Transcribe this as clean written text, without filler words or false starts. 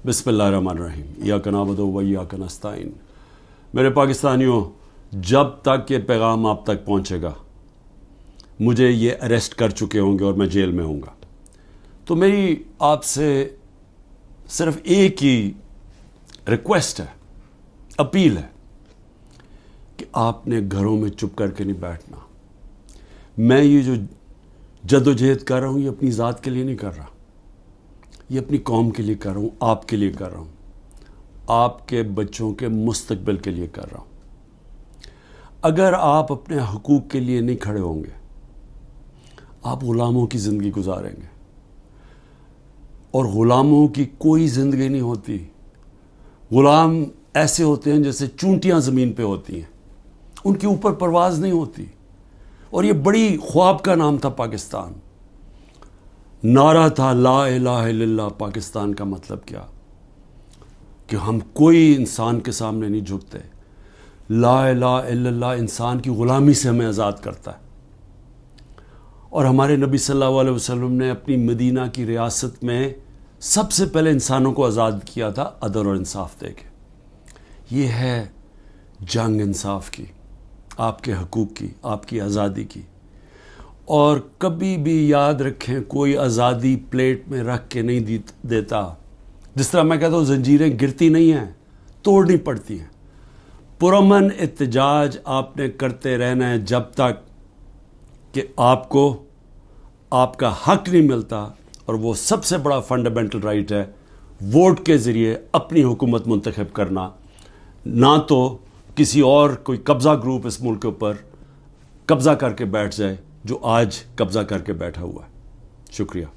बिस्मिल्लाहिर्रहमानिर्रहीम। इय्याक नअबुदु व इय्याक नस्तईन। मेरे पाकिस्तानियों, जब तक ये पैगाम आप तक पहुँचेगा, मुझे ये अरेस्ट कर चुके होंगे और मैं जेल में होऊंगा, तो मेरी आपसे सिर्फ एक ही रिक्वेस्ट है, अपील है कि आपने घरों में चुप करके नहीं बैठना। मैं ये जो जद्दोजहद कर रहा हूँ, ये अपनी ज़ात के लिए नहीं कर रहा, ये अपनी कौम के लिए कर रहा हूँ, आपके लिए कर रहा हूँ, आपके बच्चों के मुस्तकबिल के लिए कर रहा हूँ। अगर आप अपने हकूक़ के लिए नहीं खड़े होंगे, आप ग़ुलामों की ज़िंदगी गुजारेंगे, और ग़ुलामों की कोई ज़िंदगी नहीं होती। ग़ुलाम ऐसे होते हैं जैसे चूंटियाँ ज़मीन पे होती हैं, उनके ऊपर परवाज़ नहीं होती। और ये बड़ी ख्वाब का नाम था पाकिस्तान, नारा था ला इलाहा इल्लल्लाह। पाकिस्तान का मतलब क्या कि हम कोई इंसान के सामने नहीं झुकते। ला इलाहा इल्लल्लाह इंसान की ग़ुलामी से हमें आज़ाद करता है। और हमारे नबी सल्लल्लाहु अलैहि वसल्लम ने अपनी मदीना की रियासत में सबसे पहले इंसानों को आज़ाद किया था अदल और इंसाफ दे के। ये है जंग इंसाफ की, आपके हकूक़ की, आपकी आज़ादी की। और कभी भी याद रखें, कोई आज़ादी प्लेट में रख के नहीं देता। जिस तरह मैं कहता हूँ, जंजीरें गिरती नहीं हैं, तोड़नी पड़ती हैं। पुरअमन एहतजाज आपने करते रहना है जब तक कि आपको आपका हक नहीं मिलता। और वो सबसे बड़ा फंडामेंटल राइट है, वोट के ज़रिए अपनी हुकूमत मुंतखब करना, ना तो किसी और कोई कब्ज़ा ग्रुप इस मुल्क के ऊपर कब्ज़ा करके बैठ जाए जो आज कब्ज़ा करके बैठा हुआ है। शुक्रिया।